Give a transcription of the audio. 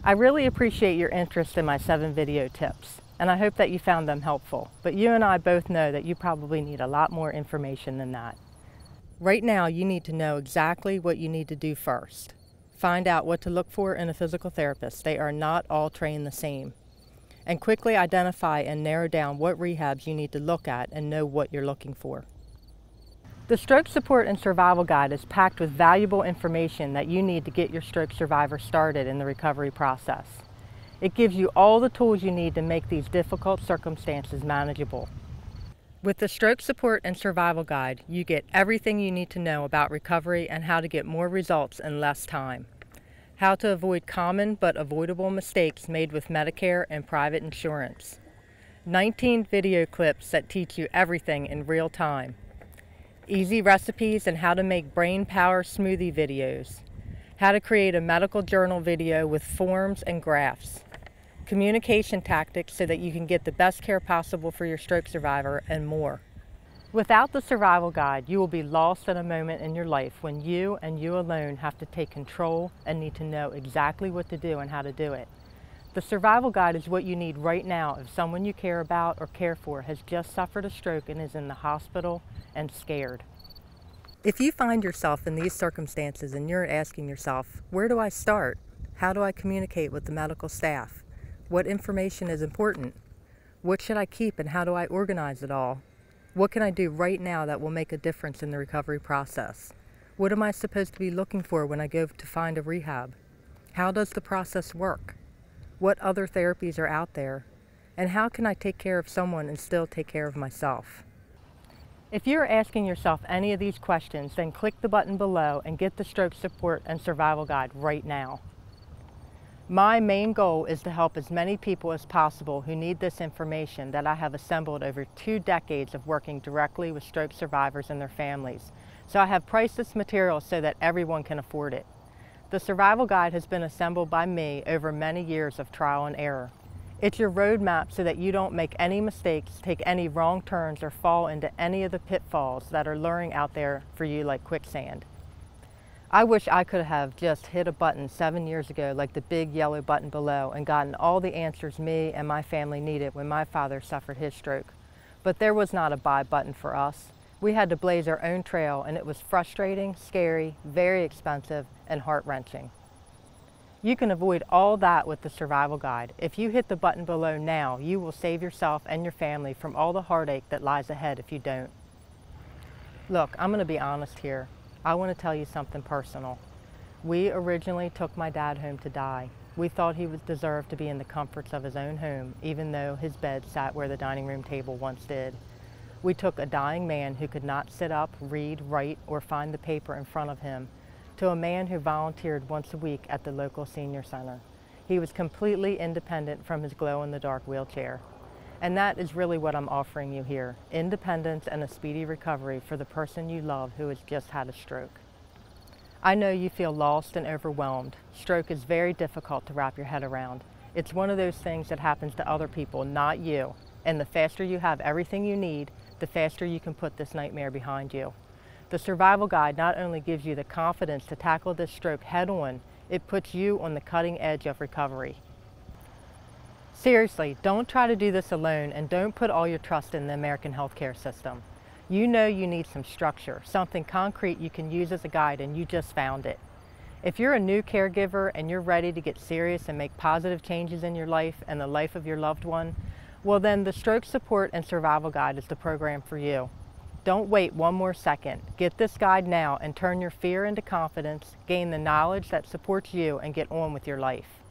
I really appreciate your interest in my 7 video tips, and I hope that you found them helpful. But you and I both know that you probably need a lot more information than that. Right now, you need to know exactly what you need to do first. Find out what to look for in a physical therapist. They are not all trained the same. And quickly identify and narrow down what rehabs you need to look at and know what you're looking for. The Stroke Support and Survival Guide is packed with valuable information that you need to get your stroke survivor started in the recovery process. It gives you all the tools you need to make these difficult circumstances manageable. With the Stroke Support and Survival Guide, you get everything you need to know about recovery and how to get more results in less time. How to avoid common but avoidable mistakes made with Medicare and private insurance. 19 video clips that teach you everything in real time. Easy recipes and how to make brain power smoothie videos. How to create a medical journal video with forms and graphs. Communication tactics so that you can get the best care possible for your stroke survivor, and more. Without the Survival Guide, you will be lost in a moment in your life when you and you alone have to take control and need to know exactly what to do and how to do it. The Survival Guide is what you need right now if someone you care about or care for has just suffered a stroke and is in the hospital and scared. If you find yourself in these circumstances and you're asking yourself, where do I start? How do I communicate with the medical staff? What information is important? What should I keep and how do I organize it all? What can I do right now that will make a difference in the recovery process? What am I supposed to be looking for when I go to find a rehab? How does the process work? What other therapies are out there? And how can I take care of someone and still take care of myself? If you're asking yourself any of these questions, then click the button below and get the Stroke Support and Survival Guide right now. My main goal is to help as many people as possible who need this information that I have assembled over 2 decades of working directly with stroke survivors and their families. So I have priced this material so that everyone can afford it. The Survival Guide has been assembled by me over many years of trial and error. It's your roadmap so that you don't make any mistakes, take any wrong turns, or fall into any of the pitfalls that are luring out there for you like quicksand. I wish I could have just hit a button 7 years ago like the big yellow button below and gotten all the answers me and my family needed when my father suffered his stroke. But there was not a buy button for us. We had to blaze our own trail, and it was frustrating, scary, very expensive, and heart-wrenching. You can avoid all that with the Survival Guide. If you hit the button below now, you will save yourself and your family from all the heartache that lies ahead if you don't. Look, I'm going to be honest here. I want to tell you something personal. We originally took my dad home to die. We thought he deserved to be in the comforts of his own home, even though his bed sat where the dining room table once did. We took a dying man who could not sit up, read, write, or find the paper in front of him, to a man who volunteered once a week at the local senior center. He was completely independent from his glow-in-the-dark wheelchair. And that is really what I'm offering you here, independence and a speedy recovery for the person you love who has just had a stroke. I know you feel lost and overwhelmed. Stroke is very difficult to wrap your head around. It's one of those things that happens to other people, not you. And the faster you have everything you need, the faster you can put this nightmare behind you. The Survival Guide not only gives you the confidence to tackle this stroke head-on, it puts you on the cutting edge of recovery. Seriously, don't try to do this alone, and don't put all your trust in the American healthcare system. You know you need some structure, something concrete you can use as a guide, and you just found it. If you're a new caregiver and you're ready to get serious and make positive changes in your life and the life of your loved one, well then the Stroke Support and Survival Guide is the program for you. Don't wait one more second. Get this guide now and turn your fear into confidence, gain the knowledge that supports you, and get on with your life.